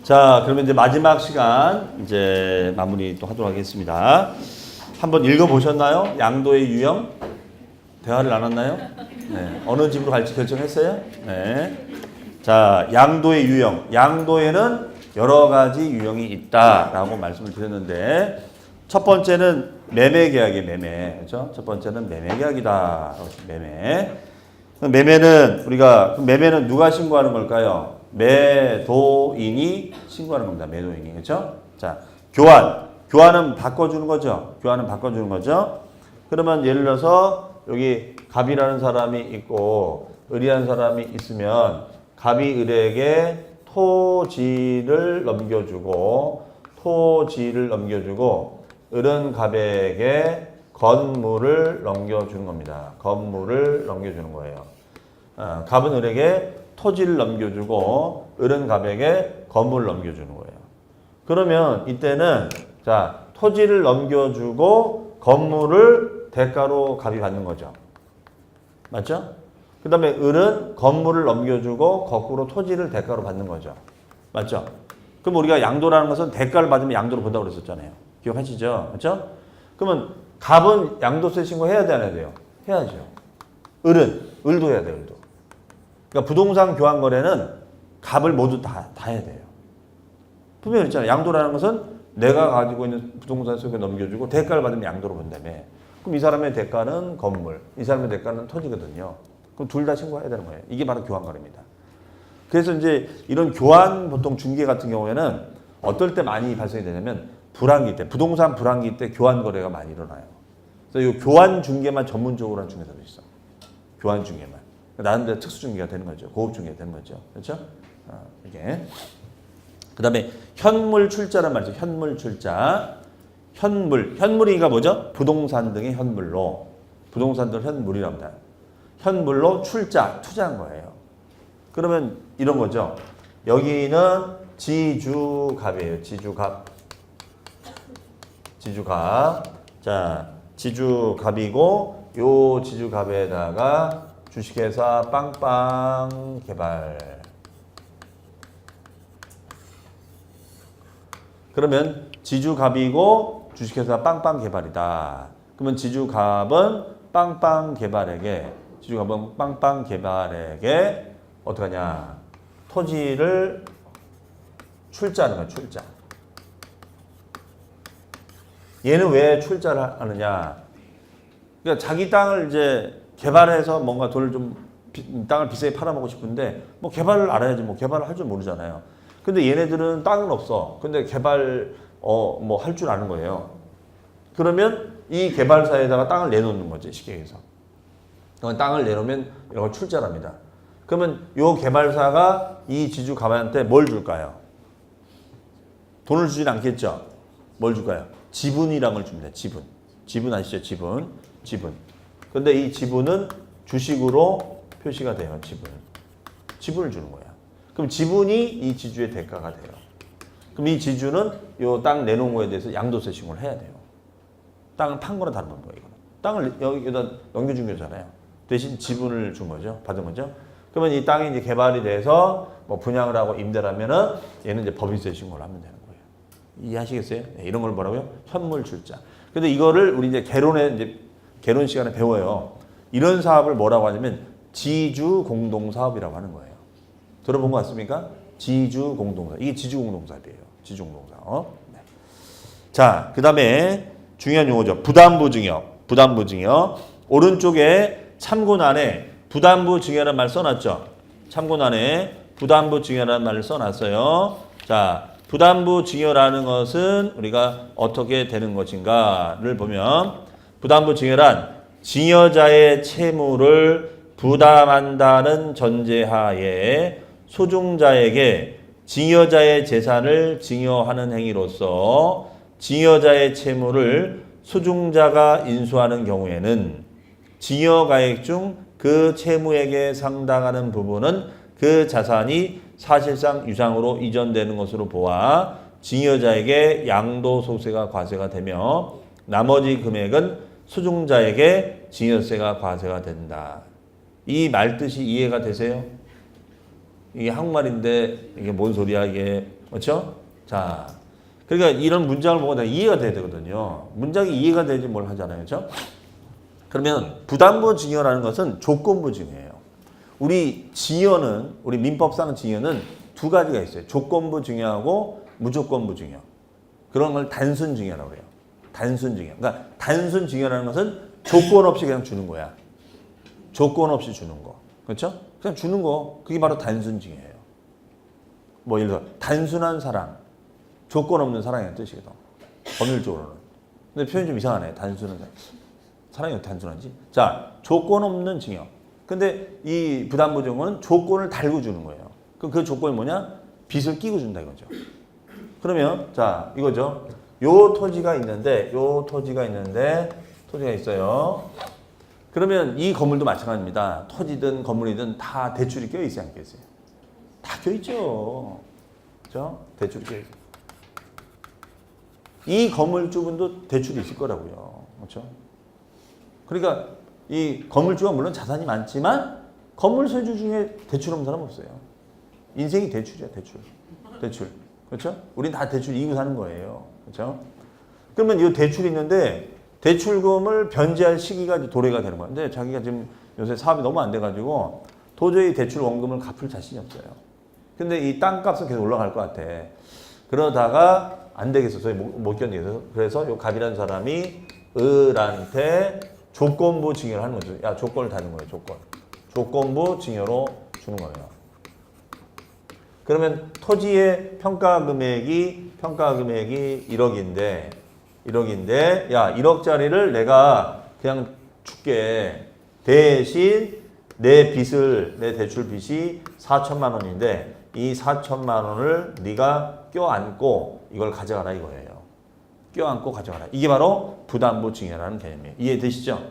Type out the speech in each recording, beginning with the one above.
자, 그러면 이제 마지막 시간 이제 마무리 또 하도록 하겠습니다. 한번 읽어보셨나요? 양도의 유형? 대화를 나눴나요? 네. 어느 집으로 갈지 결정했어요? 네. 자, 양도의 유형. 양도에는 여러 가지 유형이 있다라고 말씀을 드렸는데, 첫 번째는 매매 계약이에요, 매매. 그렇죠? 첫 번째는 매매 계약이다. 매매. 매매는 누가 신고하는 걸까요? 매도인이 신고하는 겁니다. 매도인이. 그렇죠? 자, 교환은 바꿔주는 거죠. 교환은 바꿔주는 거죠. 그러면 예를 들어서 여기 갑이라는 사람이 있고 을이라는 사람이 있으면 갑이 을에게 토지를 넘겨주고 을은 갑에게 건물을 넘겨주는 겁니다. 건물을 넘겨주는 거예요. 갑은 을에게 토지를 넘겨주고 을은 갑에게 건물을 넘겨주는 거예요. 그러면 이때는 자, 토지를 넘겨주고 건물을 대가로 갑이 받는 거죠. 맞죠? 그 다음에 을은 건물을 넘겨주고 거꾸로 토지를 대가로 받는 거죠. 맞죠? 그럼 우리가 양도라는 것은 대가를 받으면 양도로 본다고 그랬었잖아요. 기억하시죠? 그렇죠? 그러면 갑은 양도세 신고해야 돼, 안 해야 돼요? 해야죠. 을도 해야 돼요, 을도. 그러니까 부동산 교환 거래는 갑을 모두 다 해야 돼요. 분명히 그랬잖아요. 양도라는 것은 내가 가지고 있는 부동산 속에 넘겨주고 대가를 받으면 양도로 본다며. 그럼 이 사람의 대가는 건물, 이 사람의 대가는 토지거든요. 그럼 둘 다 신고해야 되는 거예요. 이게 바로 교환 거래입니다. 그래서 이제 이런 교환 보통 중개 같은 경우에는 어떨 때 많이 발생이 되냐면 불황기 때, 부동산 불황기 때 교환 거래가 많이 일어나요. 그래서 이 교환 중개만 전문적으로 하는 중개사도 있어. 교환 중개만. 나름대로 특수 중개가 되는 거죠. 고급 중개가 되는 거죠. 그렇죠? 이게. 그 다음에 현물 출자란 말이죠. 현물 출자. 현물이가 뭐죠? 부동산 등의 현물로. 부동산 등 현물이라고 합니다. 현물로 출자, 투자한 거예요. 그러면 이런 거죠. 여기는 지주갑이에요. 지주갑. 자, 지주갑이고 요 지주갑에다가 주식회사 빵빵 개발. 그러면 지주갑이고 주식회사 빵빵 개발이다. 그러면 지주갑은 빵빵 개발에게 어떡하냐? 토지를 출자하는 거야, 출자. 얘는 왜 출자를 하느냐? 그러니까 자기 땅을 이제 개발해서 뭔가 돈을 땅을 비싸게 팔아먹고 싶은데 뭐 개발을 알아야지 뭐 개발을 할 줄 모르잖아요. 근데 얘네들은 땅은 없어. 근데 개발 뭐 할 줄 아는 거예요. 그러면 이 개발사에다가 땅을 내놓는 거지, 쉽게 얘기해서. 땅을 내놓으면 이런 걸 출자랍니다. 그러면 이 개발사가 이 지주갑한테 뭘 줄까요? 돈을 주진 않겠죠? 뭘 줄까요? 지분이란 걸 줍니다. 지분 아시죠? 지분. 근데 이 지분은 주식으로 표시가 돼요. 지분을 주는 거야. 그럼 지분이 이 지주의 대가가 돼요. 그럼 이 지주는 이 땅 내놓은 거에 대해서 양도세 신고를 해야 돼요. 땅을 판 거랑 다른 거예요. 이거는. 땅을 여기다 넘겨준 거잖아요. 대신 지분을 준 거죠. 받은 거죠. 그러면 이 땅이 이제 개발이 돼서 뭐 분양을 하고 임대를 하면은 얘는 이제 법인세 신고를 하면 되는 거예요. 이해하시겠어요? 네, 이런 걸 뭐라고요? 현물 출자. 근데 이거를 우리 이제 개론 시간에 배워요. 이런 사업을 뭐라고 하냐면 지주 공동 사업이라고 하는 거예요. 들어본 거 같습니까? 지주 공동사업. 이게 지주 공동사업이에요. 지주 공동사업. 네. 자, 그다음에 중요한 용어죠. 부담부 증여. 오른쪽에 참고란에 부담부 증여라는 말 써놨죠. 참고란에 부담부 증여라는 말을 써놨어요. 자, 부담부 증여라는 것은 우리가 어떻게 되는 것인가를 보면 부담부 증여란 증여자의 채무를 부담한다는 전제하에 소중자에게 증여자의 재산을 증여하는 행위로서 증여자의 채무를 소중자가 인수하는 경우에는 증여가액 중 그 채무액에 상당하는 부분은 그 자산이 사실상 유상으로 이전되는 것으로 보아 증여자에게 양도소득세가 과세가 되며 나머지 금액은 소중자에게 증여세가 과세가 된다. 이 말뜻이 이해가 되세요? 이게 한국말인데 이게 뭔 소리야 이게 그렇죠? 자, 그러니까 이런 문장을 보고 내가 이해가 돼야 되거든요. 문장이 이해가 되지 뭘 하잖아요. 그렇죠? 그러면 부담부 증여라는 것은 조건부 증여예요. 우리 증여는, 우리 민법상 증여는 두 가지가 있어요. 조건부 증여하고 무조건부 증여. 그런 걸 단순 증여라고 해요. 단순 증여. 그러니까 단순 증여라는 것은 조건 없이 그냥 주는 거야. 조건 없이 주는 거. 그렇죠? 그냥 주는 거. 그게 바로 단순 증여예요. 뭐 예를 들어 단순한 사랑. 조건 없는 사랑이라는 뜻이거든. 법률적으로는. 근데 표현이 좀 이상하네. 단순한 사랑. 사랑이 어떻게 단순하지? 자, 조건 없는 증여. 근데 이 부담부 증여는 조건을 달고 주는 거예요. 그럼 그 조건이 뭐냐? 빚을 끼고 준다 이거죠. 그러면 자, 이거죠. 요 토지가 있는데 토지가 있어요. 그러면 이 건물도 마찬가지입니다. 토지든 건물이든 다 대출이 껴 있어요, 안 껴 있어요? 다 껴 있죠. 그렇죠? 대출이 껴 있어요. 이 건물주분도 대출이 있을 거라고요. 그렇죠? 그러니까 이 건물주가 물론 자산이 많지만 건물 소유주 중에 대출 없는 사람 없어요. 인생이 대출이야, 대출. 그렇죠? 우린 다 대출 이기고 사는 거예요. 그렇죠? 그러면 이 대출이 있는데 대출금을 변제할 시기가 이제 도래가 되는 거야. 근데 자기가 지금 요새 사업이 너무 안 돼가지고 도저히 대출 원금을 갚을 자신이 없어요. 근데 이 땅값은 계속 올라갈 것 같아. 그러다가 안 되겠어서 못 견디겠어서 그래서 요 갑이라는 사람이 을한테 조건부 증여를 하는 거죠. 야, 조건을 다는 거예요. 조건부 증여로 주는 거예요. 그러면 토지의 평가 금액이 1억인데 야, 1억짜리를 내가 그냥 줄게. 대신 내 대출 빚이 4천만 원인데 이 4천만 원을 네가 껴안고 이걸 가져가라 이거예요. 껴안고 가져가라. 이게 바로 부담부 증여라는 개념이에요. 이해되시죠?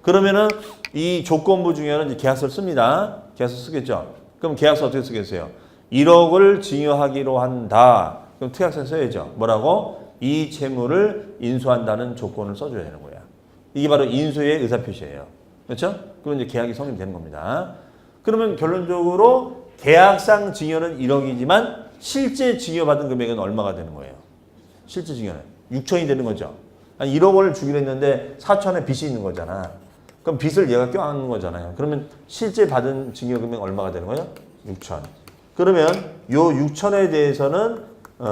그러면은 이 조건부 증여는 이제 계약서를 씁니다. 계약서 쓰겠죠? 그럼 계약서 어떻게 쓰겠어요? 1억을 증여하기로 한다. 그럼 특약서 써야죠. 뭐라고? 이 채무를 인수한다는 조건을 써줘야 되는 거야. 이게 바로 인수의 의사표시예요. 그렇죠? 그럼 이제 계약이 성립되는 겁니다. 그러면 결론적으로 계약상 증여는 1억이지만 실제 증여받은 금액은 얼마가 되는 거예요? 실제 증여는 6천이 되는 거죠. 아니 1억 원을 주기로 했는데 4천에 빚이 있는 거잖아. 그럼 빚을 얘가 껴안는 거잖아요. 그러면 실제 받은 증여 금액 얼마가 되는 거예요? 6천. 그러면 요 6천에 대해서는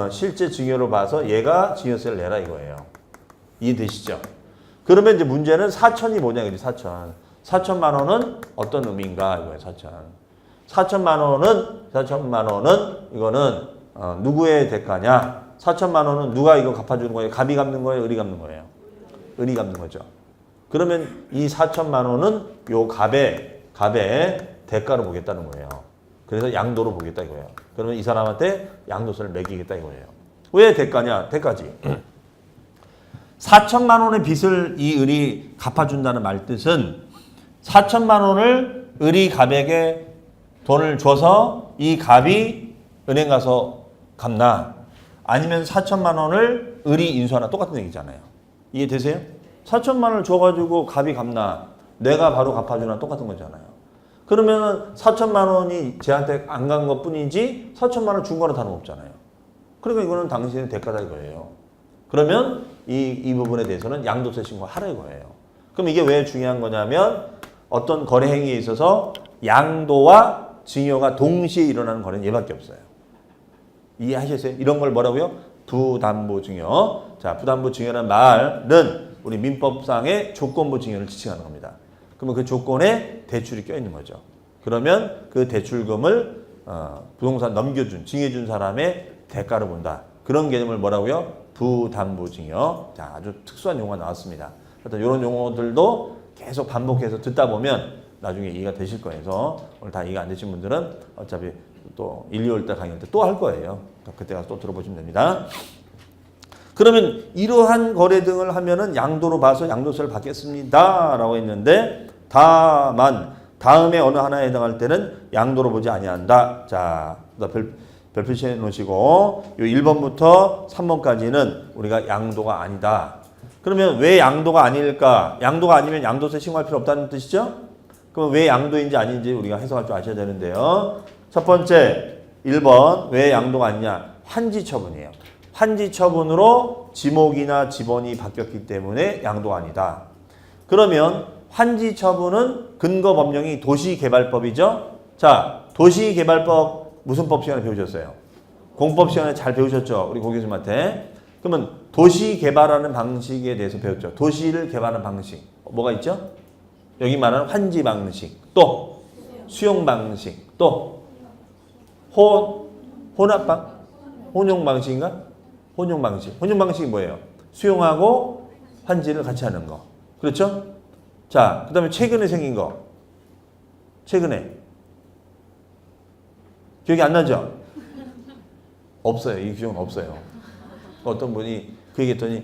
실제 증여로 봐서 얘가 증여세를 내라 이거예요. 이해되시죠? 그러면 이제 문제는 4천이 뭐냐 그지? 4천만 원은 어떤 의미인가 이거예요. 4천만 원은 이거는 누구의 대가냐? 4천만 원은 누가 이거 갚아주는 거예요? 갑이 갚는 거예요? 을이 갚는 거예요? 을이 갚는 거죠. 그러면 이 4천만 원은 요 갑의 대가로 보겠다는 거예요. 그래서 양도로 보겠다 이거예요. 그러면 이 사람한테 양도세를 매기겠다 이거예요. 왜 대가냐? 대가지. 4천만 원의 빚을 이 을이 갚아준다는 말뜻은 4천만 원을 을이 갑에게 돈을 줘서 이 갑이 은행 가서 갚나? 아니면 4천만 원을 을이 인수하나? 똑같은 얘기잖아요. 이해되세요? 4천만 원을 줘가지고 갑이 갚나? 내가 바로 갚아주나? 똑같은 거잖아요. 그러면 4천만 원이 쟤한테 안 간 것 뿐이지 4천만 원 준 거는 다름없잖아요. 그러니까 이거는 당신의 대가다 이거예요. 그러면 이 부분에 대해서는 양도세 신고하라 이거예요. 그럼 이게 왜 중요한 거냐면 어떤 거래 행위에 있어서 양도와 증여가 동시에 일어나는 거래는 얘밖에 없어요. 이해하셨어요? 이런 걸 뭐라고요? 부담부 증여. 자, 부담부 증여라는 말은 우리 민법상의 조건부 증여를 지칭하는 겁니다. 그러면 그 조건에 대출이 껴있는 거죠. 그러면 그 대출금을 부동산 넘겨준, 증여준 사람의 대가로 본다. 그런 개념을 뭐라고요? 부담부 증여. 자, 아주 특수한 용어가 나왔습니다. 하여튼 이런 용어들도 계속 반복해서 듣다 보면 나중에 이해가 되실 거예요. 그래서 오늘 다 이해가 안 되신 분들은 어차피 또 1, 2월 때 강의 때 또 할 거예요. 그때 가서 또 들어보시면 됩니다. 그러면 이러한 거래 등을 하면은 양도로 봐서 양도세를 받겠습니다. 라고 했는데 다만 다음에 어느 하나에 해당할 때는 양도로 보지 아니한다. 자, 별 표시해 놓으시고 요 1번부터 3번까지는 우리가 양도가 아니다. 그러면 왜 양도가 아닐까? 양도가 아니면 양도세 신고할 필요 없다는 뜻이죠? 그럼 왜 양도인지 아닌지 우리가 해석할 줄 아셔야 되는데요. 첫 번째 1번 왜 양도가 아니냐? 환지 처분이에요. 환지 처분으로 지목이나 지번이 바뀌었기 때문에 양도가 아니다. 그러면 환지 처분은 근거 법령이 도시개발법이죠. 자, 도시개발법 무슨 법 시간에 배우셨어요? 공법 시간에 잘 배우셨죠? 우리 고 교수님한테. 그러면 도시 개발하는 방식에 대해서 배웠죠. 도시를 개발하는 방식. 뭐가 있죠? 여기 말하는 환지 방식. 또 수용 방식. 또 혼용 방식인가? 혼용 방식. 혼용 방식이 뭐예요? 수용하고 환지를 같이 하는 거. 그렇죠? 자, 그 다음에 최근에 생긴 거. 최근에. 기억이 안 나죠? 없어요. 이 규정은 없어요. 어떤 분이 그 얘기했더니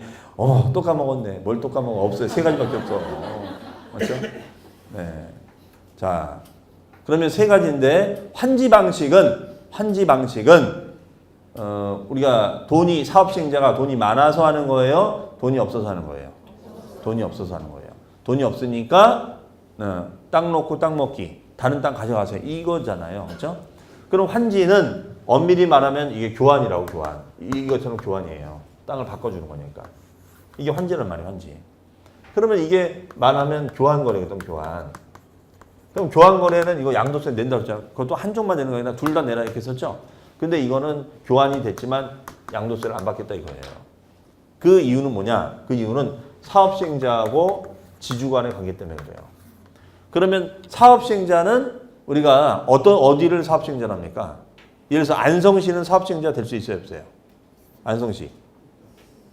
또 까먹었네. 뭘 또 까먹어. 없어요. 세 가지밖에 없어. 맞죠? 네. 자, 그러면 세 가지인데 환지 방식은 우리가 사업시행자가 돈이 많아서 하는 거예요? 돈이 없어서 하는 거예요? 돈이 없어서 하는 거예요. 돈이 없으니까 땅 놓고 땅 먹기. 다른 땅 가져가세요. 이거잖아요. 그렇죠? 그럼 환지는 엄밀히 말하면 이게 교환이라고 교환. 이것처럼 교환이에요. 땅을 바꿔주는 거니까. 이게 환지란 말이에요. 환지. 그러면 이게 말하면 교환 거래거든. 교환. 그럼 교환 거래는 이거 양도세 낸다고 했잖아요. 그것도 한쪽만 내는 거 아니라 둘 다 내라 이렇게 썼죠. 근데 이거는 교환이 됐지만 양도세를 안 받겠다 이거예요. 그 이유는 뭐냐? 그 이유는 사업시행자하고 지주 간의 관계 때문에 그래요. 그러면 사업시행자는 우리가 어디를 사업시행자로 합니까? 예를 들어서 안성시는 사업시행자 될 수 있어요, 없어요? 안성시.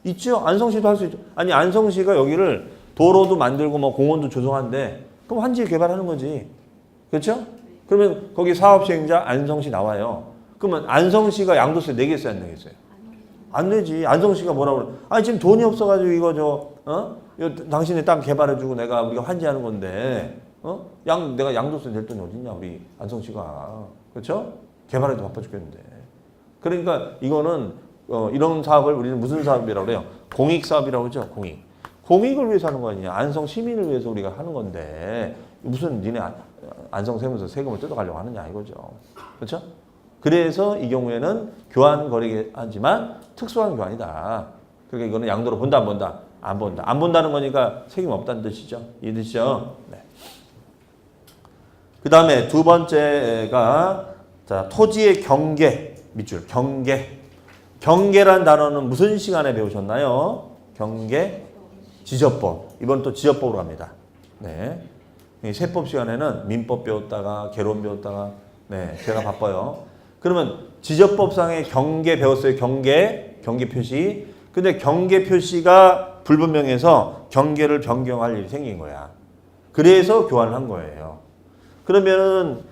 있죠? 안성시도 할 수 있죠. 아니, 안성시가 여기를 도로도 만들고 뭐 공원도 조성한데 그럼 환지 개발하는 거지. 그렇죠? 그러면 거기 사업시행자 안성시 나와요. 그러면 안성시가 양도세 내겠어요, 안 내겠어요? 안 내지. 안성시가 뭐라고 그래? 아니, 지금 돈이 없어가지고 이거 당신의 땅 개발해주고 우리가 환지하는 건데, 내가 양도세 낼 돈이 어딨냐, 우리 안성시가. 그렇죠? 개발해도 바빠 죽겠는데. 그러니까 이거는 이런 사업을 우리는 무슨 사업이라고 그래요? 공익사업이라고 그러죠. 공익을 위해서 하는 거 아니냐. 안성 시민을 위해서 우리가 하는 건데 무슨 니네 안성 세무서 세금을 뜯어가려고 하느냐 이거죠. 그렇죠? 그래서 이 경우에는 교환 거래긴 하지만 특수한 교환이다. 그러니까 이거는 양도로 본다 안 본다? 안 본다. 안 본다는 거니까 책임 없다는 뜻이죠. 이해되시죠? 네. 그 다음에 두 번째가 자, 토지의 경계, 밑줄, 경계. 경계란 단어는 무슨 시간에 배우셨나요? 경계, 지적법. 이번 또 지적법으로 갑니다. 네. 세법 시간에는 민법 배웠다가, 개론 배웠다가, 네, 제가 바빠요. 그러면 지적법상의 경계 배웠어요. 경계 표시. 근데 경계 표시가 불분명해서 경계를 변경할 일이 생긴 거야. 그래서 교환을 한 거예요. 그러면은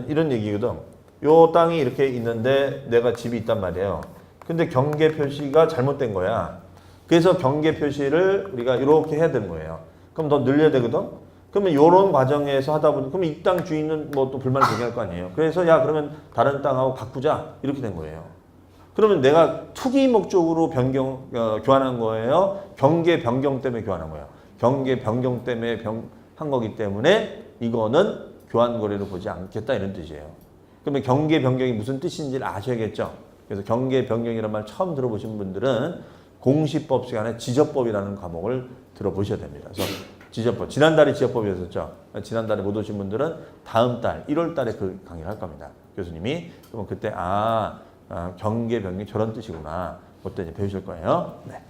이런 얘기거든. 요 땅이 이렇게 있는데 내가 집이 있단 말이에요. 근데 경계 표시가 잘못된 거야. 그래서 경계 표시를 우리가 이렇게 해야 되는 거예요. 그럼 더 늘려야 되거든. 그러면 이런 과정에서 하다 보니 그럼 이 땅 주인은 뭐 또 불만을 제기할 거 아니에요. 그래서 야 그러면 다른 땅하고 바꾸자 이렇게 된 거예요. 그러면 내가 투기 목적으로 교환한 거예요. 경계 변경 때문에 교환한 거예요. 경계 변경 때문에 한 거기 때문에 이거는 교환 거래로 보지 않겠다 이런 뜻이에요. 그러면 경계 변경이 무슨 뜻인지를 아셔야겠죠. 그래서 경계 변경이라는 말 처음 들어보신 분들은 공시법 시간에 지적법이라는 과목을 들어보셔야 됩니다. 그래서 지적법, 지난달에 지적법이었었죠. 지난달에 못 오신 분들은 다음 달 1월 달에 그 강의를 할 겁니다. 교수님이. 그러면 그때 경계 변경이 저런 뜻이구나. 그때 이제 배우실 거예요. 네.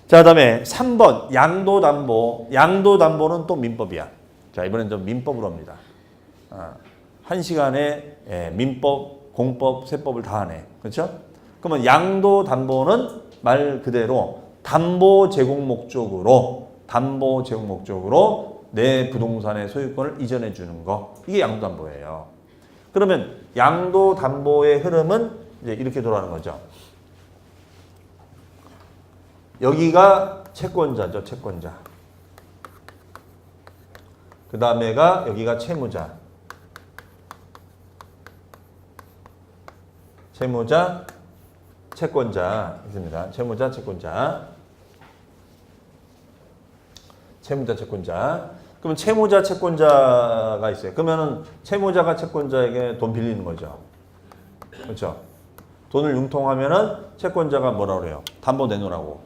자, 그다음에 3번 양도담보. 양도담보는 또 민법이야. 자, 이번엔 좀 민법으로 합니다. 한 시간에 민법, 공법, 세법을 다 하네. 그렇죠? 그러면 양도담보는 말 그대로 담보 제공 목적으로 내 부동산의 소유권을 이전해 주는 거. 이게 양도담보예요. 그러면 양도담보의 흐름은 이제 이렇게 돌아가는 거죠. 여기가 채권자죠, 채권자. 그 다음에가 여기가 채무자. 채무자, 채권자 있습니다. 채무자, 채권자. 채무자, 채권자. 그러면 채무자, 채권자가 있어요. 그러면은 채무자가 채권자에게 돈 빌리는 거죠. 그렇죠? 돈을 융통하면은 채권자가 뭐라 그래요? 담보 내놓으라고.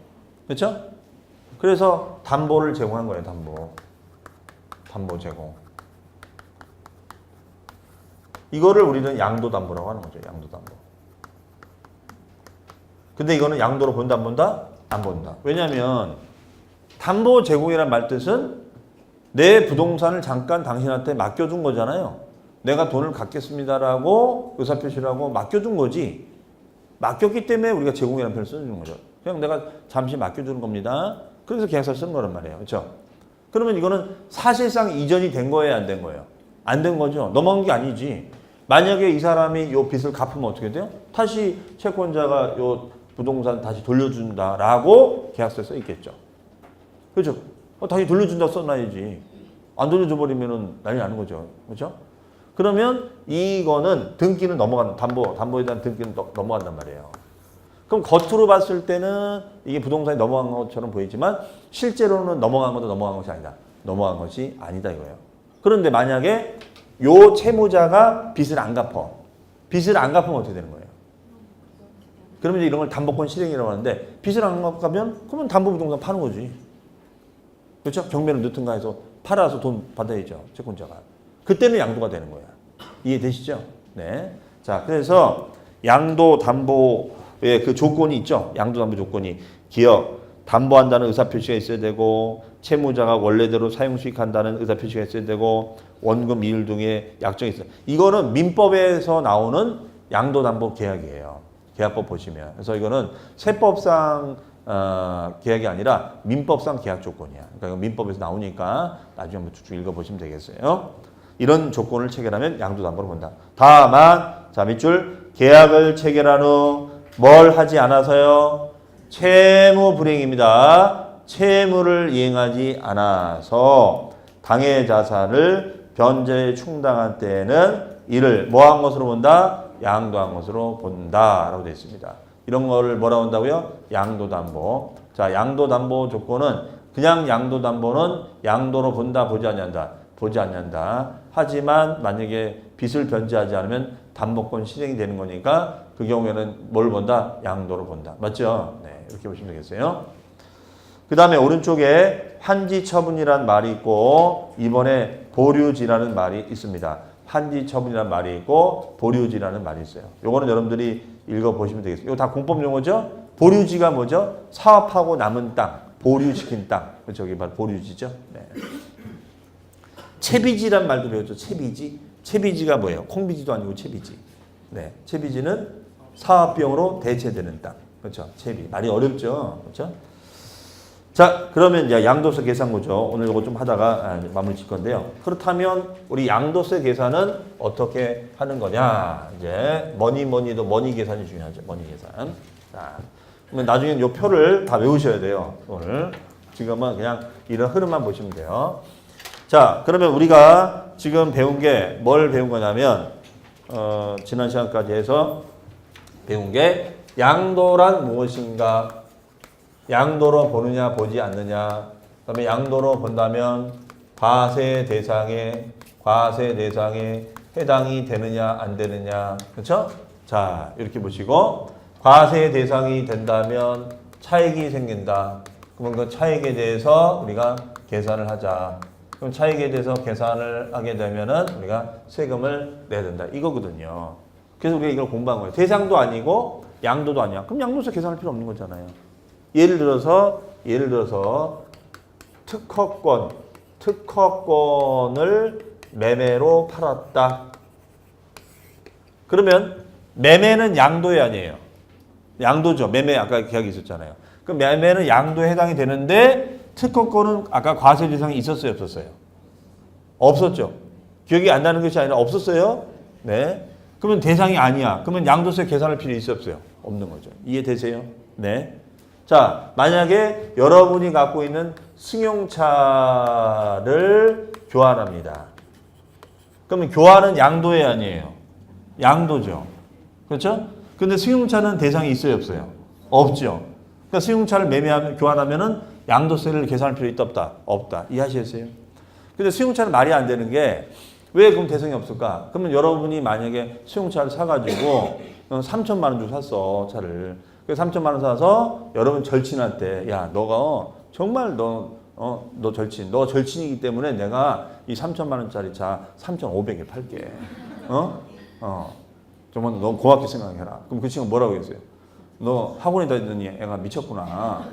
그렇죠? 그래서 담보를 제공한 거예요. 담보 제공. 이거를 우리는 양도담보라고 하는 거죠. 양도담보. 근데 이거는 양도로 본다 안 본다? 안 본다. 왜냐하면 담보 제공이란 말 뜻은 내 부동산을 잠깐 당신한테 맡겨준 거잖아요. 내가 돈을 갚겠습니다라고 의사표시를 하고 맡겨준 거지. 맡겼기 때문에 우리가 제공이라는 표현을 쓰는 거죠. 그냥 내가 잠시 맡겨주는 겁니다. 그래서 계약서를 쓰는 거란 말이에요. 그렇죠? 그러면 이거는 사실상 이전이 된 거예요? 안 된 거예요? 안 된 거죠. 넘어간 게 아니지. 만약에 이 사람이 요 빚을 갚으면 어떻게 돼요? 다시 채권자가 요 부동산 다시 돌려준다라고 계약서에 써 있겠죠. 그렇죠? 다시 돌려준다 써놔야지. 안 돌려줘 버리면은 난리 나는 거죠. 그렇죠? 그러면 이거는 등기는 담보에 대한 등기는 넘어간단 말이에요. 그럼 겉으로 봤을 때는 이게 부동산이 넘어간 것처럼 보이지만 실제로는 넘어간 것이 아니다. 넘어간 것이 아니다 이거예요. 그런데 만약에 요 채무자가 빚을 안 갚으면 어떻게 되는 거예요? 그러면 이제 이런 걸 담보권 실행이라고 하는데 빚을 안 갚으면 그러면 담보부동산 파는 거지. 그렇죠? 경매를 넣든가 해서 팔아서 돈 받아야죠. 채권자가. 그때는 양도가 되는 거야. 이해되시죠? 네. 자, 그래서 양도담보의 그 조건이 있죠. 양도담보 조건이 기업 담보한다는 의사표시가 있어야 되고 채무자가 원래대로 사용수익한다는 의사표시가 있어야 되고 원금 이율 등의 약정이 있어요. 이거는 민법에서 나오는 양도담보 계약이에요. 계약법 보시면. 그래서 이거는 세법상 계약이 아니라 민법상 계약 조건이야. 그러니까 민법에서 나오니까 나중에 한번 쭉쭉 읽어보시면 되겠어요. 이런 조건을 체결하면 양도담보로 본다. 다만 자 밑줄 계약을 체결한 후 뭘 하지 않아서요? 채무 불이행입니다. 채무를 이행하지 않아서 당해 자산을 변제에 충당한 때에는 이를 뭐한 것으로 본다? 양도한 것으로 본다라고 되어 있습니다. 이런 거를 뭐라고 한다고요? 양도담보. 자, 양도담보 조건은 그냥 양도담보는 양도로 본다, 보지 않는다. 보지 않는다. 하지만 만약에 빚을 변제하지 않으면 담보권 실행이 되는 거니까 그 경우에는 뭘 본다? 양도로 본다. 맞죠? 네, 이렇게 보시면 되겠어요. 그 다음에 오른쪽에 한지처분이란 말이 있고 이번에 보류지라는 말이 있습니다. 한지처분이라는 말이 있고 보류지라는 말이 있어요. 요거는 여러분들이 읽어보시면 되겠어요. 이거 다 공법 용어죠? 보류지가 뭐죠? 사업하고 남은 땅, 보류시킨 땅. 저기 바로 보류지죠. 네. 채비지란 말도 배웠죠. 채비지. 채비지가 뭐예요? 콩비지도 아니고 채비지. 네. 채비지는 사업비용으로 대체되는 땅. 그렇죠. 채비. 말이 어렵죠. 그렇죠. 자, 그러면 이제 양도세 계산구죠. 오늘 이거 좀 하다가 마무리 질 건데요. 그렇다면 우리 양도세 계산은 어떻게 하는 거냐? 이제 뭐니도 머니 계산이 중요하죠. 머니 계산. 자, 그러면 나중에 이 표를 다 외우셔야 돼요. 오늘. 지금은 그냥 이런 흐름만 보시면 돼요. 자, 그러면 우리가 지금 배운 게 뭘 배운 거냐면 지난 시간까지 해서 배운 게 양도란 무엇인가? 양도로 보느냐 보지 않느냐. 그다음에 양도로 본다면 과세 대상에 해당이 되느냐 안 되느냐. 그렇죠? 자, 이렇게 보시고 과세 대상이 된다면 차익이 생긴다. 그러면 그 차익에 대해서 우리가 계산을 하자. 그럼 차익에 대해서 계산을 하게 되면은 우리가 세금을 내야 된다. 이거거든요. 그래서 우리가 이걸 공부한 거예요. 대상도 아니고 양도도 아니야. 그럼 양도세 계산할 필요 없는 거잖아요. 예를 들어서 특허권을 매매로 팔았다. 그러면 매매는 양도에 아니에요. 양도죠. 매매 아까 계약이 있었잖아요. 그럼 매매는 양도에 해당이 되는데 특허권은 아까 과세 대상이 있었어요, 없었어요? 없었죠. 기억이 안 나는 것이 아니라 없었어요. 네. 그러면 대상이 아니야. 그러면 양도세 계산할 필요 있어요, 없어요? 없는 거죠. 이해되세요? 네. 자, 만약에 여러분이 갖고 있는 승용차를 교환합니다. 그러면 교환은 양도에 아니에요. 양도죠. 그렇죠? 근데 승용차는 대상이 있어요, 없어요? 없죠. 그러니까 승용차를 교환하면은 양도세를 계산할 필요 있다, 없다? 없다. 이해하시겠어요? 근데 승용차는 말이 안 되는 게 왜 그럼 대상이 없을까? 그러면 여러분이 만약에 수용차를 사가지고 3천만 원 주고 샀어, 차를. 그래서 3천만 원 사서 여러분 절친한테 야, 너가 정말 너 절친. 너 절친이기 때문에 내가 이 3천만 원짜리 차 3,500에 팔게. 정말 너 고맙게 생각해라. 그럼 그 친구가 뭐라고 했어요? 너 학원에 다니더니 애가 미쳤구나.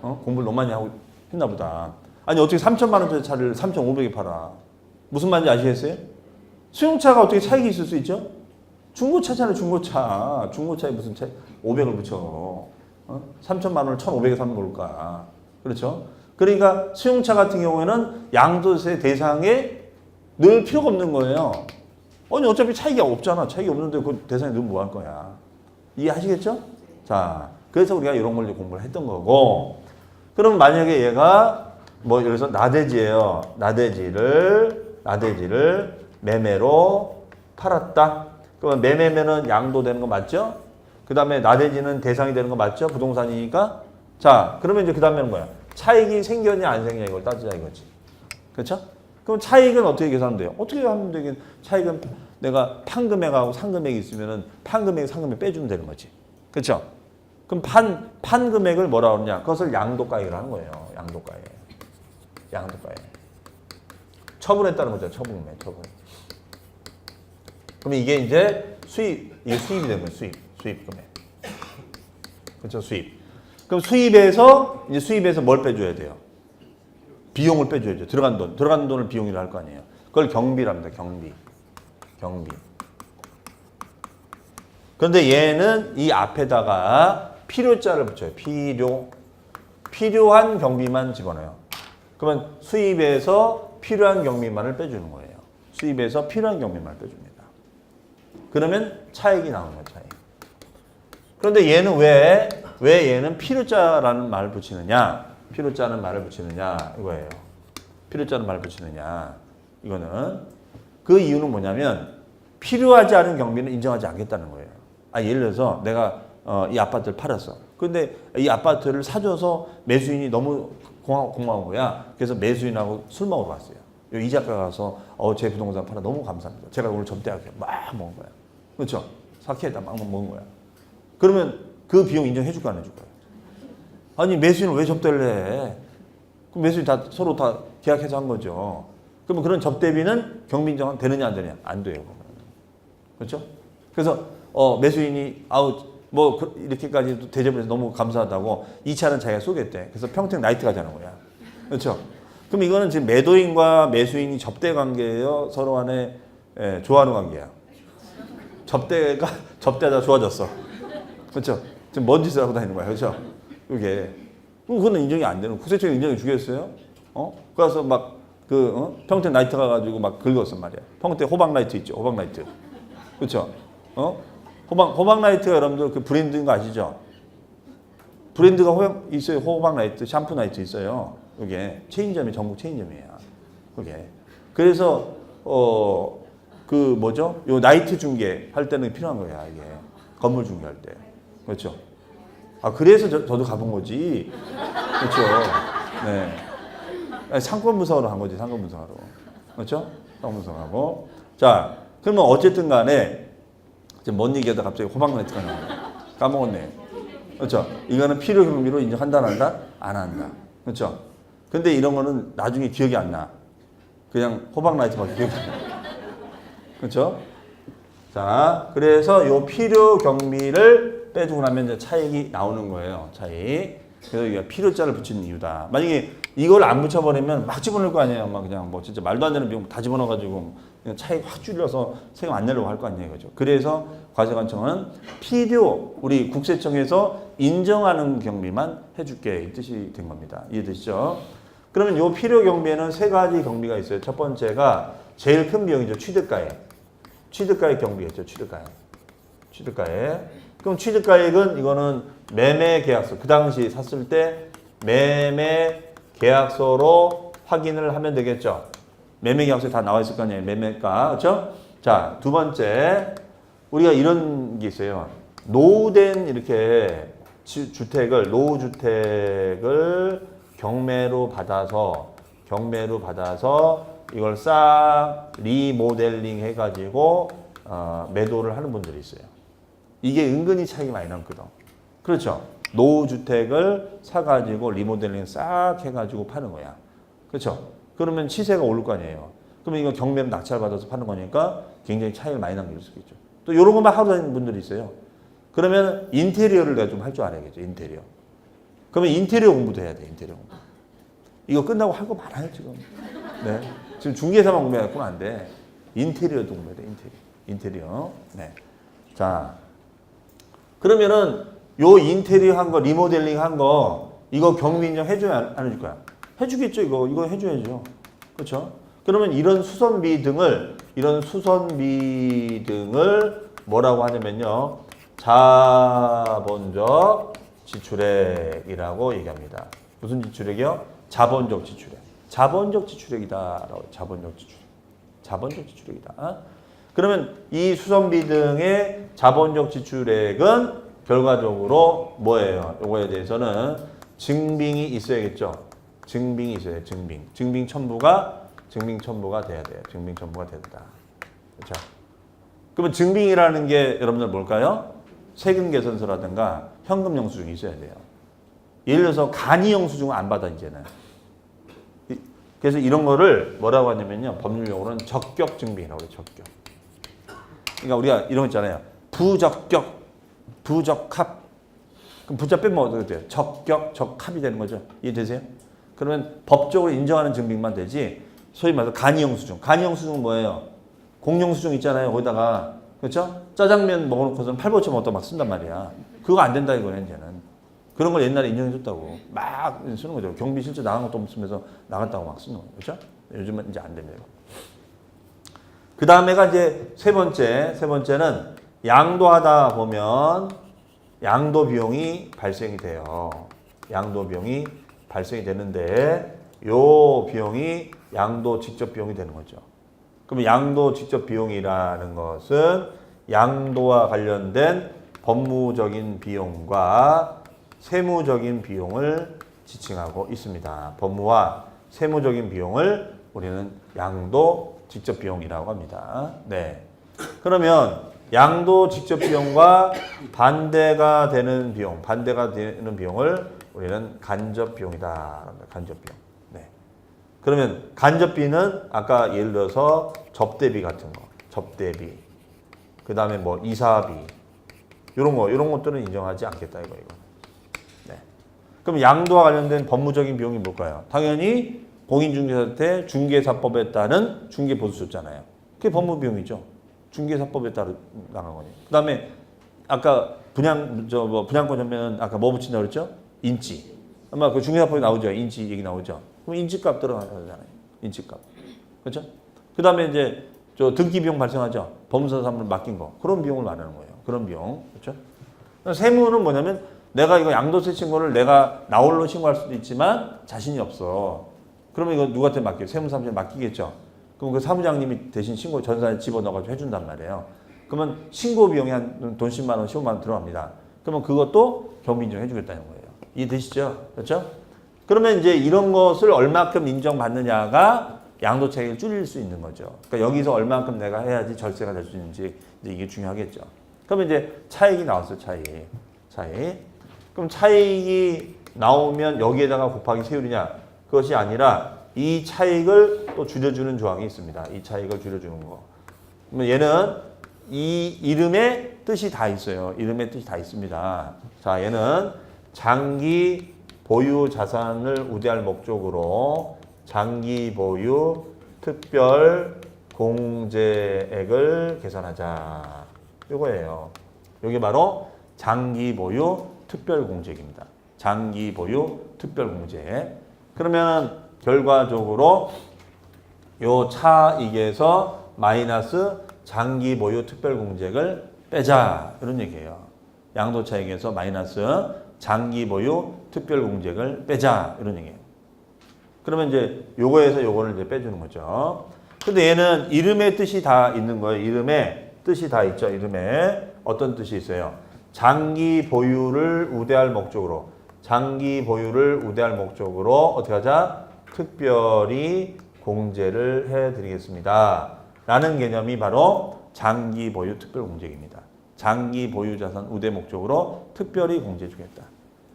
공부를 너무 많이 하고 했나 보다. 아니 어떻게 3천만 원짜리 차를 3,500에 팔아? 무슨 말인지 아시겠어요? 수용차가 어떻게 차익이 있을 수 있죠? 중고차잖아요, 중고차. 중고차에 무슨 차 500을 붙여. 3천만 원을 1,500에 사면 모를까. 그렇죠? 그러니까 수용차 같은 경우에는 양도세 대상에 넣을 필요가 없는 거예요. 아니 어차피 차익이 없잖아. 차익이 없는데 그 대상에 넣으면 뭐 할 거야. 이해하시겠죠? 자, 그래서 우리가 이런 걸 공부를 했던 거고. 그럼 만약에 얘가 뭐 여기서 나대지예요. 나대지를 매매로 팔았다. 그러면 매매면은 양도되는 거 맞죠? 그 다음에 나대지는 대상이 되는 거 맞죠? 부동산이니까. 자, 그러면 이제 그 다음에는 뭐야? 차익이 생겼냐 안 생겼냐 이걸 따지자 이거지. 그렇죠? 그럼 차익은 어떻게 계산하면 돼요? 어떻게 하면 되긴 차익은 내가 판금액하고 상금액이 있으면은 판금액 상금액 빼주면 되는 거지. 그렇죠? 그럼 판 금액을 뭐라 그러냐? 그것을 양도가액을 하는 거예요. 양도가액. 처분했다는 거죠. 처분. 그럼 이게 이제 이게 수입이 되는 거예요. 수입 금액. 그렇죠? 수입. 그럼 수입에서 뭘 빼줘야 돼요? 비용을 빼줘야죠. 들어간 돈을 비용이라 할 거 아니에요. 그걸 경비랍니다. 경비. 그런데 얘는 이 앞에다가 필요자를 붙여요. 필요한 경비만 집어넣어요. 그러면 수입에서 필요한 경비만을 빼주는 거예요. 수입에서 필요한 경비만을 빼줍니다. 그러면 차익이 나오는 거예요. 차익. 그런데 얘는 왜 얘는 필요자라는 말을 붙이느냐? 필요자는 말을 붙이느냐? 이거예요. 필요자는 말을 붙이느냐? 이거는 그 이유는 뭐냐면 필요하지 않은 경비는 인정하지 않겠다는 거예요. 예를 들어서 내가 이 아파트를 팔았어. 근데 이 아파트를 사줘서 매수인이 너무 고마운 거야. 그래서 매수인하고 술 먹으러 갔어요. 이 작가 가서 제 부동산 팔아 너무 감사합니다. 제가 오늘 접대할게요. 막 먹은 거야. 그렇죠? 사케에다 막 먹은 거야. 그러면 그 비용 인정해 줄까 안 해줄 거야? 아니 매수인을 왜 접대를 해? 그럼 매수인 서로 다 계약해서 한 거죠. 그러면 그런 접대비는 경비 인정 되느냐 안 되느냐? 안 돼요. 그렇죠? 그래서 매수인이 이렇게까지 대접을 해서 너무 감사하다고 이 차는 자기가 쏘겠대. 그래서 평택 나이트 가자는 거야. 그렇죠? 그럼 이거는 지금 매도인과 매수인이 접대 관계예요? 서로 간에 좋아하는 관계야. 접대하다 좋아졌어. 그렇죠? 지금 뭔 짓을 하고 다니는 거야. 그렇죠? 그게. 그거는 인정이 안 되는, 구세청이 인정해 주겠어요? 그래서 평택 나이트 가가지고 막 긁었단 말이야. 평택 호박 나이트 있죠? 호박 나이트. 그렇죠? 호박 나이트가 여러분들 그 브랜드인 거 아시죠? 브랜드가 있어요. 호박 나이트, 샴푸 나이트 있어요. 이게 체인점이 전국 체인점이에요. 그게. 그래서 요 나이트 중개 할 때는 필요한 거야, 이게. 건물 중개할 때. 그렇죠? 그래서 저도 가본 거지. 그렇죠? 네. 상권분석으로 한 거지, 상권분석으로. 그렇죠? 상권분석하고. 자, 그러면 어쨌든 간에, 뭔 얘기하다 갑자기 호박 나이트가 나와요. 까먹었네. 그렇죠? 이거는 필요 경비로 인정한다, 안 한다? 안 한다. 그렇죠? 근데 이런 거는 나중에 기억이 안 나. 그냥 호박 나이트밖에 기억이 안 나. 그렇죠? 자, 그래서 요 필요 경비를 빼주고 나면 이제 차익이 나오는 거예요. 차익. 그래서 이게 필요자를 붙이는 이유다. 만약에 이걸 안 붙여버리면 막 집어넣을 거 아니에요. 막 그냥 진짜 말도 안 되는 비용 다 집어넣어가지고 그냥 차익 확 줄여서 세금 안 내려고 할 거 아니에요. 그죠? 그래서 과세관청은 우리 국세청에서 인정하는 경비만 해줄게. 이 뜻이 된 겁니다. 이해되시죠? 그러면 요 필요 경비에는 세 가지 경비가 있어요. 첫 번째가 제일 큰 비용이죠. 취득가액 경비겠죠. 취득가액. 그럼 취득가액은 이거는 매매 계약서. 그 당시 샀을 때 매매 계약서로 확인을 하면 되겠죠. 매매 계약서에 다 나와 있을 거 아니에요. 매매가. 그렇죠? 자, 두 번째. 우리가 이런 게 있어요. 노후된 이렇게 노후주택을 경매로 받아서 이걸 싹 리모델링 해가지고 매도를 하는 분들이 있어요. 이게 은근히 차이가 많이 남거든. 그렇죠? 노후주택을 사가지고 리모델링 싹 해가지고 파는 거야. 그렇죠? 그러면 시세가 오를 거 아니에요. 그러면 이거 경매로 낙찰 받아서 파는 거니까 굉장히 차이를 많이 남길 수 있죠. 또 이런 것만 하고 다니는 분들이 있어요. 그러면 인테리어를 내가 좀 할 줄 알아야겠죠. 인테리어. 그러면 인테리어 공부도 해야 돼. 인테리어 공부. 이거 끝나고 할 거 많아요 지금. 네. 지금 중개사만 공부해갖고는 안 돼. 인테리어도 공부해야 돼. 인테리어. 네. 자, 그러면은 요 인테리어 한 거, 리모델링 한 거 이거 경비 인정 해줘야 안 해줄 거야? 해주겠죠. 이거 해줘야죠. 그렇죠? 그러면 이런 수선비 등을 뭐라고 하냐면요. 자본적 지출액이라고 얘기합니다. 무슨 지출액이요? 자본적 지출액. 자본적 지출액이다라고. 자본적 지출액이다. 그러면 이 수선비 등의 자본적 지출액은 결과적으로 뭐예요? 요거에 대해서는 증빙이 있어야겠죠. 증빙이 있어요. 증빙 첨부가 돼야 돼요. 증빙 첨부가 된다. 그렇죠? 그러면 증빙이라는 게 여러분들 뭘까요? 세금 개선서라든가 현금 영수증이 있어야 돼요. 예를 들어서 간이 영수증을 안 받아 이제는. 그래서 이런 거를 뭐라고 하냐면요. 법률용어로는 적격 증빙이라고 그래요. 적격. 그러니까 우리가 이런 거 있잖아요. 부적격, 부적합. 그럼 부자 빼면 어떻게 돼요? 적격, 적합이 되는 거죠. 이해되세요? 그러면 법적으로 인정하는 증빙만 되지. 소위 말해서 간이 영수증. 간이 영수증은 뭐예요? 공영수증 있잖아요. 거기다가 그렇죠? 짜장면 먹어놓고서는 팔보채 먹다 막 쓴단 말이야. 그거 안 된다 이거는 이제는. 그런 걸 옛날에 인정해줬다고 막 쓰는 거죠. 경비 실제 나간 것도 없으면서 나갔다고 막 쓰는 거죠. 그렇죠? 요즘은 이제 안 됩니다. 그 다음에가 이제 세 번째는 양도하다 보면 양도 비용이 발생이 돼요. 양도 비용이 발생이 되는데 요 비용이 양도 직접 비용이 되는 거죠. 그러면 양도 직접 비용이라는 것은 양도와 관련된 법무적인 비용과 세무적인 비용을 지칭하고 있습니다. 법무와 세무적인 비용을 우리는 양도 직접 비용이라고 합니다. 네. 그러면 양도 직접 비용과 반대가 되는 비용을 우리는 간접 비용이다. 간접 비용. 네. 그러면 간접비는 아까 예를 들어서 접대비 같은 거, 접대비. 그 다음에 뭐 이사비. 이런 것들은 인정하지 않겠다 이거. 네. 그럼 양도와 관련된 법무적인 비용이 뭘까요? 당연히 공인중개사한테 중개사법에 따른 중개보수줬잖아요. 그게 법무비용이죠. 중개사법에 따라 나간 거니. 그 다음에 아까 분양권 전면 아까 뭐 붙인다고 그랬죠? 인지. 아마 그 중개사법에 나오죠. 인지 얘기 나오죠. 그럼 인지값 들어가잖아요. 인지값. 그렇죠? 그 다음에 이제 저 등기 비용 발생하죠. 법무사 사무를 맡긴 거. 그런 비용을 말하는 거예요. 그런 비용. 그렇죠? 세무는 뭐냐면 내가 이거 양도세 신고를 내가 나 홀로 신고할 수도 있지만 자신이 없어. 그러면 이거 누구한테 맡겨요? 세무사무소에 맡기겠죠. 그럼 그 사무장님이 대신 신고 전산에 집어넣어가지고 해준단 말이에요. 그러면 신고 비용이 한 돈 10만 원, 15만 원 들어갑니다. 그러면 그것도 경비 인정해주겠다는 거예요. 이해되시죠? 그렇죠? 그러면 이제 이런 것을 얼마큼 인정받느냐가 양도차익을 줄일 수 있는 거죠. 그러니까 여기서 얼마큼 내가 해야지 절세가 될 수 있는지 이제 이게 중요하겠죠. 그러면 이제 차익이 나왔어요. 차익. 그럼 차익이 나오면 여기에다가 곱하기 세율이냐? 그것이 아니라 이 차익을 또 줄여주는 조항이 있습니다. 이 차익을 줄여주는 거. 그러면 얘는 이 이름에 뜻이 다 있어요. 이름에 뜻이 다 있습니다. 자, 얘는 장기 보유 자산을 우대할 목적으로 장기 보유 특별 공제액을 계산하자. 이거예요. 이게 바로 장기 보유 특별 공제액입니다. 장기 보유 특별 공제액. 그러면 결과적으로 요 차익에서 마이너스 장기 보유 특별 공제액을 빼자. 이런 얘기예요. 양도 차익에서 마이너스 장기 보유 특별 공제액을 빼자. 이런 얘기예요. 그러면 이제 요거에서 요거를 이제 빼주는 거죠. 근데 얘는 이름의 뜻이 다 있는 거예요. 이름에 뜻이 다 있죠. 이름에 어떤 뜻이 있어요? 장기 보유를 우대할 목적으로 어떻게 하자? 특별히 공제를 해드리겠습니다. 라는 개념이 바로 장기 보유 특별 공제입니다. 장기 보유 자산 우대 목적으로 특별히 공제해 주겠다.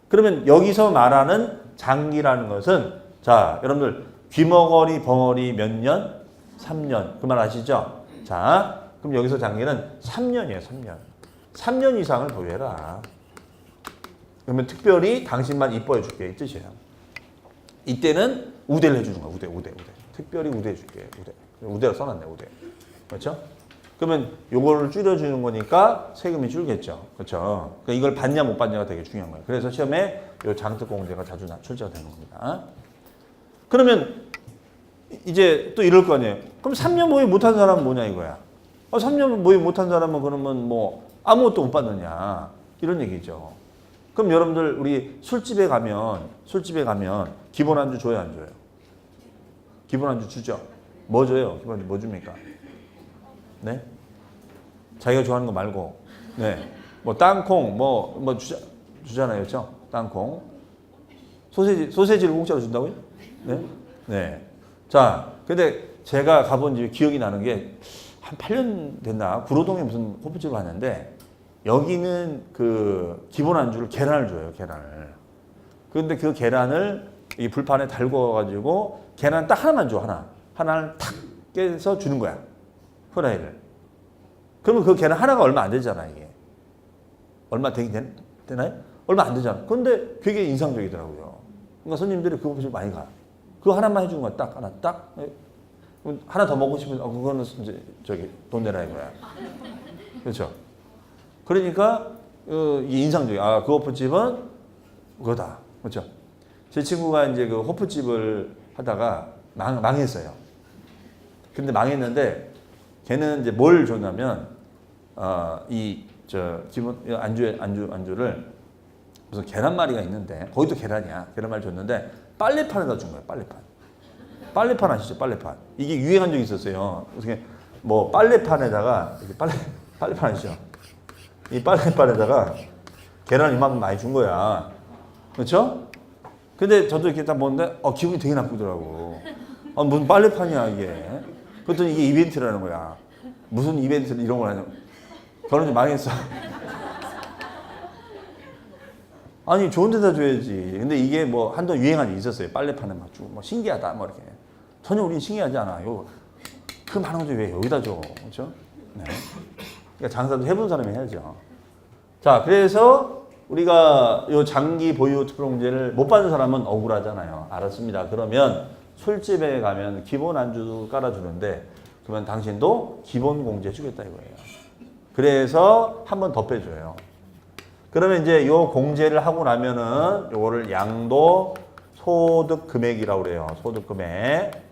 그러면 여기서 말하는 장기라는 것은 자, 여러분들 귀머거리 벙어리 몇 년? 3년. 그 말 아시죠? 자, 그럼 여기서 장기는 3년이에요. 3년. 3년 이상을 보유해라. 그러면 특별히 당신만 이뻐해 줄게 이 뜻이에요. 이때는 우대를 해주는 거야. 우대. 특별히 우대해 줄게. 우대로 써놨네. 우대. 그렇죠? 그러면 요거를 줄여주는 거니까 세금이 줄겠죠. 그렇죠? 그러니까 이걸 받냐 못 받냐가 되게 중요한 거예요. 그래서 시험에 요 장특공제가 자주 출제가 되는 겁니다. 그러면 이제 또 이럴 거 아니에요. 그럼 3년 모의 못한 사람은 뭐냐 이거야. 3년 모의 못한 사람은 그러면 뭐 아무것도 못 받느냐 이런 얘기죠. 그럼 여러분들 우리 술집에 가면 기본 안주 줘요 안 줘요? 기본 안주 주죠. 뭐 줘요? 기본 안주 뭐 줍니까? 네? 자기가 좋아하는 거 말고 네. 뭐 땅콩 뭐 주잖아요. 그렇죠? 땅콩. 소세지를 공짜로 준다고요? 네? 네. 자, 근데 제가 가본 집이 기억이 나는 게 한 8년 됐나? 구로동에 무슨 호프집을 하는데 여기는 그 기본 안주를 계란을 줘요. 계란을. 그런데 그 계란을 이 불판에 달궈가지고 계란 딱 하나만 줘. 하나를 탁 깨서 주는 거야. 후라이를. 그러면 그 계란 하나가 얼마 안 되잖아 이게. 얼마 되나요? 얼마 안 되잖아. 그런데 되게 인상적이더라고요. 그러니까 손님들이 그거 보시고 많이 가. 그거 하나만 해주는 거야. 딱 하나 딱. 하나 더 먹고 싶으면 그거는 이제 저기 돈 내라 이거야. 그렇죠? 그러니까 이게 인상적이야. 아, 그 호프집은 그거다. 그렇죠? 제 친구가 이제 그 호프집을 하다가 망했어요. 근데 망했는데 걔는 이제 뭘 줬냐면 기본 안주를 무슨 계란말이가 있는데 거기도 계란이야. 계란말이 줬는데 빨래판에다 준 거야. 빨래판 아시죠? 빨래판. 이게 유행한 적이 있었어요. 그래서 뭐 빨래판에다가 빨래판 아시죠? 이 빨래판에다가 계란 이만큼 많이 준 거야. 그렇죠? 근데 저도 이렇게 딱 보는데 기분이 되게 나쁘더라고. 무슨 빨래판이야 이게. 그랬더니 이게 이벤트라는 거야. 무슨 이벤트를 이런 걸 하냐고. 결혼 좀 망했어. 아니 좋은 데다 줘야지. 근데 이게 뭐 한동 유행한 적이 있었어요. 빨래판에 막 주고 뭐 신기하다 뭐 이렇게. 전혀 우리는 신기하지 않아요. 그 많은 거지 왜 여기다 줘. 그렇죠? 네. 그러니까 장사도 해본 사람이 해야죠. 자, 그래서 우리가 요 장기 보유 특별공제를 못 받는 사람은 억울하잖아요. 알았습니다. 그러면 술집에 가면 기본 안주 깔아주는데 그러면 당신도 기본 공제 주겠다 이거예요. 그래서 한 번 더 빼줘요. 그러면 이제 요 공제를 하고 나면은 요거를 양도 소득 금액이라고 그래요. 소득 금액.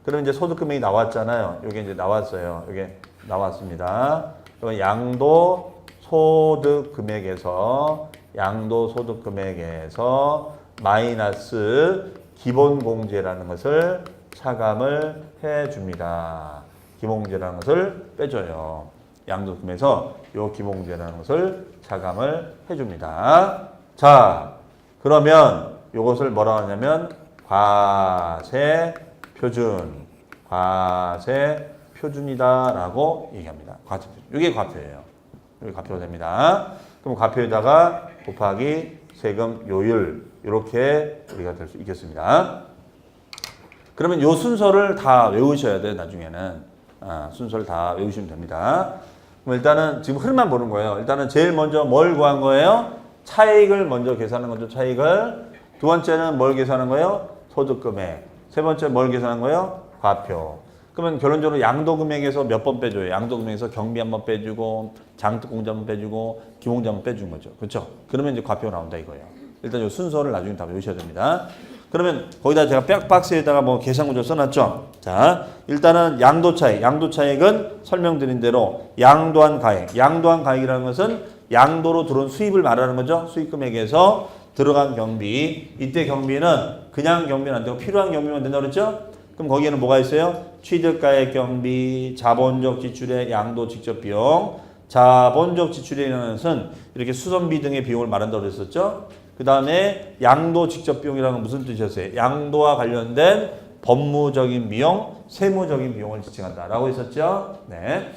그러면 이제 소득 금액이 나왔잖아요. 요게 이제 나왔어요. 요게 나왔습니다. 그러면 양도 소득 금액에서 마이너스 기본 공제라는 것을 차감을 해 줍니다. 기본 공제라는 것을 빼줘요. 양도금에서 요 기본 공제라는 것을 차감을 해 줍니다. 자, 그러면 요것을 뭐라고 하냐면 과세 표준이다라고 얘기합니다. 과세 표준. 이게 과표예요. 이게 과표가 됩니다. 그럼 과표에다가 곱하기 세금 요율 이렇게 우리가 될 수 있겠습니다. 그러면 요 순서를 다 외우셔야 돼요. 나중에는 순서를 다 외우시면 됩니다. 그럼 일단은 지금 흐름만 보는 거예요. 일단은 제일 먼저 뭘 구한 거예요? 차익을 먼저 계산하는 거죠. 차익을. 두 번째는 뭘 계산하는 거예요? 소득금액. 세 번째 뭘 계산한 거예요? 과표. 그러면 결론적으로 양도금액에서 몇 번 빼줘요? 양도금액에서 경비 한 번 빼주고 장특공제 한 번 빼주고 기본공제 한 번 빼준 거죠. 그렇죠? 그러면 이제 과표가 나온다 이거예요. 일단 이 순서를 나중에 다 외우셔야 됩니다. 그러면 거기다 제가 백박스에다가 뭐 계산구조 써놨죠. 자, 일단은 양도차익은 설명드린 대로 양도한 가액이라는 것은 양도로 들어온 수입을 말하는 거죠. 수익금액에서 들어간 경비. 이때 경비는 그냥 경비는 안 되고 필요한 경비만 된다고 그랬죠? 그럼 거기에는 뭐가 있어요? 취득가액 경비, 자본적 지출의 양도 직접 비용. 자본적 지출이라는 것은 이렇게 수선비 등의 비용을 말한다고 그랬었죠? 그 다음에 양도 직접 비용이라는 건 무슨 뜻이었어요? 양도와 관련된 법무적인 비용, 세무적인 비용을 지칭한다라고 했었죠. 네.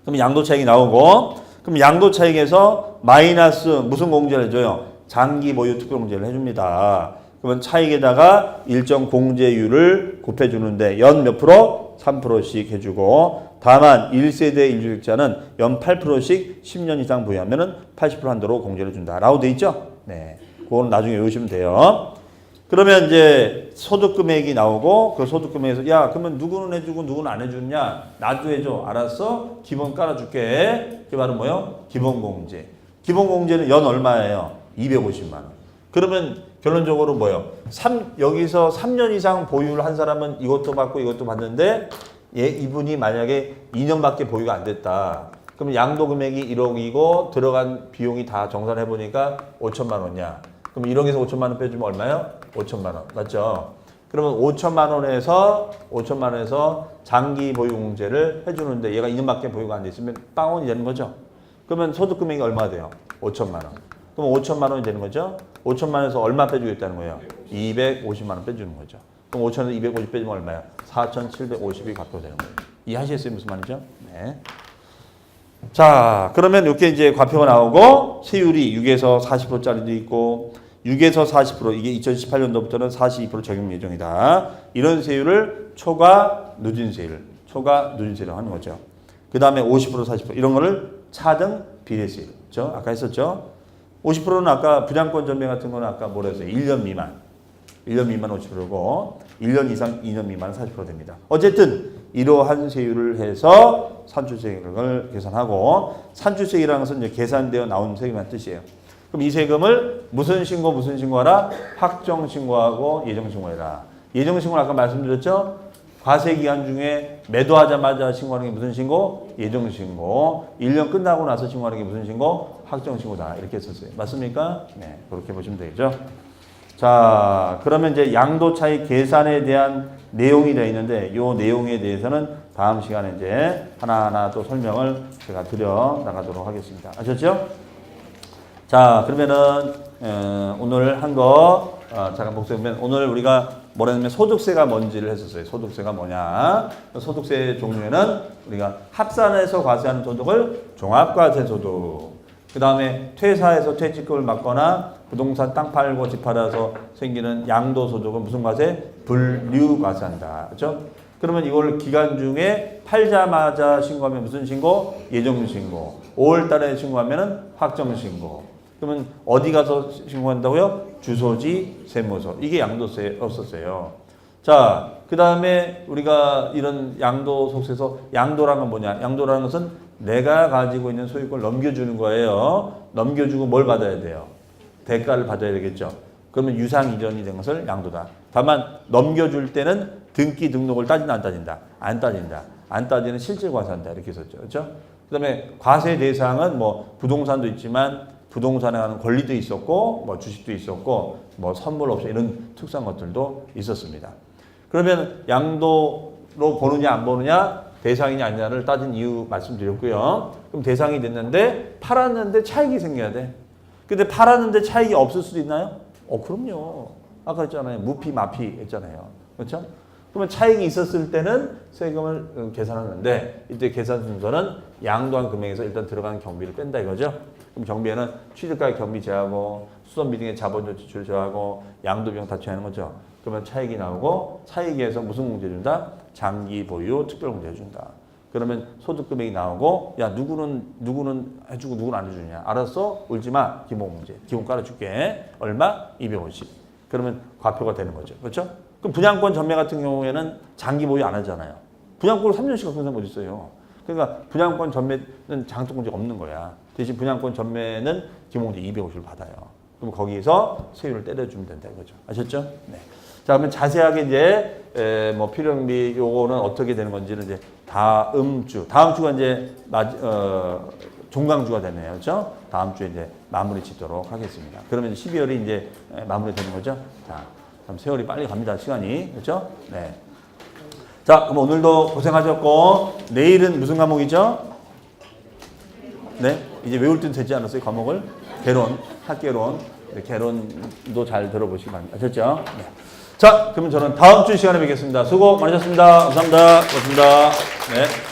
그럼 양도 차익이 나오고, 그럼 양도 차익에서 마이너스 무슨 공제를 해줘요? 장기 보유 특별 공제를 해줍니다. 그러면 차익에다가 일정 공제율을 곱해주는데 연 몇 프로? 3%씩 해주고, 다만 1세대 1주택자는 연 8%씩 10년 이상 보유하면은 80% 한도로 공제를 준다라고 돼 있죠? 네. 그거는 나중에 외우시면 돼요. 그러면 이제 소득 금액이 나오고 그 소득 금액에서 야 그러면 누구는 해주고 누구는 안 해주냐? 나도 해줘. 알았어? 기본 깔아줄게. 그게 바로 뭐요? 기본공제. 기본공제는 연 얼마예요? 250만 원. 그러면 결론적으로 뭐요? 여기서 3년 이상 보유를 한 사람은 이것도 받고 이것도 받는데 이분이 만약에 2년밖에 보유가 안 됐다. 그러면 양도 금액이 1억이고 들어간 비용이 다 정산해 보니까 5천만 원이야. 그럼 1억에서 5천만 원 빼주면 얼마요? 5천만 원. 맞죠? 그러면 5천만 원에서 장기 보유 공제를 해주는데 얘가 2년밖에 보유가 안 돼 있으면 빵원이 되는 거죠. 그러면 소득 금액이 얼마 돼요? 5천만 원. 그럼 5천만 원이 되는 거죠? 5천만 원에서 얼마 빼주겠다는 거예요? 250만 원 빼주는 거죠. 그럼 5천에서 250 빼주면 얼마야? 4,750이 갚아야 되는 거예요. 이해하시겠어요? 무슨 말이죠? 네. 자, 그러면 이렇게 이제 과표가 나오고 세율이 6에서 40%짜리도 있고 6에서 40% 이게 2018년도부터는 42% 적용 예정이다. 이런 세율을 초과 누진 세율을 하는 거죠. 그 다음에 50% 40% 이런 거를 차등 비례 세율. 그렇죠? 아까 했었죠. 50%는 아까 분양권 전매 같은 거는 아까 뭐라 했어요? 1년 미만 50%고 1년 이상 2년 미만은 40% 됩니다. 어쨌든 이러한 세율을 해서 산출세금을 계산하고 산출세금이라는 것은 이제 계산되어 나온 세금이라는 뜻이에요. 그럼 이 세금을 무슨 신고하라? 확정신고하고 예정신고해라. 예정신고는 아까 말씀드렸죠? 과세기간 중에 매도하자마자 신고하는 게 무슨 신고? 예정신고. 1년 끝나고 나서 신고하는 게 무슨 신고? 확정신고다. 이렇게 했었어요. 맞습니까? 네, 그렇게 보시면 되겠죠. 자, 그러면 이제 양도 차익 계산에 대한 내용이 되어 있는데 이 내용에 대해서는 다음 시간에 이제 하나하나 또 설명을 제가 드려 나가도록 하겠습니다. 아셨죠? 자, 그러면은 오늘 한 거 잠깐 복습하면 오늘 우리가 뭐라 하냐면 소득세가 뭔지를 했었어요. 소득세가 뭐냐? 소득세 종류에는 우리가 합산해서 과세하는 소득을 종합과세소득. 그 다음에 퇴사해서 퇴직금을 받거나 부동산 땅 팔고 집 팔아서 생기는 양도소득은 무슨 과세? 분류과세한다. 그렇죠? 그러면 이걸 기간 중에 팔자마자 신고하면 무슨 신고? 예정신고. 5월 달에 신고하면 확정신고. 그러면 어디 가서 신고한다고요? 주소지, 세무서. 이게 양도세였었어요. 자, 그 다음에 우리가 이런 양도소득세에서 양도라는 건 뭐냐? 양도라는 것은 내가 가지고 있는 소유권을 넘겨주는 거예요. 넘겨주고 뭘 받아야 돼요? 대가를 받아야 되겠죠. 그러면 유상 이전이 된 것을 양도다. 다만 넘겨줄 때는 등기 등록을 따진다 안 따진다? 안 따진다. 안 따지는 실질 과세한다. 이렇게 했었죠. 그렇죠? 그 다음에 과세 대상은 뭐 부동산도 있지만 부동산에 관한 권리도 있었고 뭐 주식도 있었고 뭐 선물 옵션 이런 특수한 것들도 있었습니다. 그러면 양도로 보느냐 안 보느냐 대상이냐 아니냐를 따진 이유 말씀드렸고요. 그럼 대상이 됐는데 팔았는데 차익이 생겨야 돼. 근데 팔았는데 차익이 없을 수도 있나요? 그럼요. 아까 했잖아요. 무피 마피 했잖아요. 그렇죠? 그러면 차익이 있었을 때는 세금을 계산하는데 이때 계산 순서는 양도한 금액에서 일단 들어가는 경비를 뺀다 이거죠. 그럼 경비에는 취득가액 경비 제하고 수선비 등의 자본조 지출 제하고 양도비용 다 제하는 거죠. 그러면 차익이 나오고 차익에서 무슨 공제 준다? 장기 보유 특별 공제 준다. 그러면 소득 금액이 나오고 야 누구는 해주고 누구는 안 해주냐. 알았어? 울지 마. 기본 공제. 기본 깔아줄게. 얼마? 250. 그러면 과표가 되는 거죠. 그렇죠? 그럼 분양권 전매 같은 경우에는 장기 보유 안 하잖아요. 분양권을 3년씩 갖고 있는 사람 어디 있어요. 그러니까 분양권 전매는 장독 공제가 없는 거야. 대신 분양권 전매는 기본 공제 250을 받아요. 그럼 거기서 세율을 때려주면 된다 이거죠. 아셨죠? 네. 자, 그러면 자세하게 이제 뭐 필요경비 요거는 어떻게 되는 건지는 이제 다음 주가 이제 종강주가 되네요. 그렇죠? 다음 주에 이제 마무리 짓도록 하겠습니다. 그러면 12월이 이제 마무리 되는 거죠. 자, 그럼 세월이 빨리 갑니다. 시간이. 그렇죠? 네. 자, 그럼 오늘도 고생하셨고 내일은 무슨 과목이죠? 네. 이제 외울 때 되지 않았어요? 과목을? 개론, 학개론. 개론도 잘 들어보시기 바랍니다. 아셨죠? 네. 자, 그러면 저는 다음 주 시간에 뵙겠습니다. 수고 많으셨습니다. 감사합니다. 고맙습니다. 네.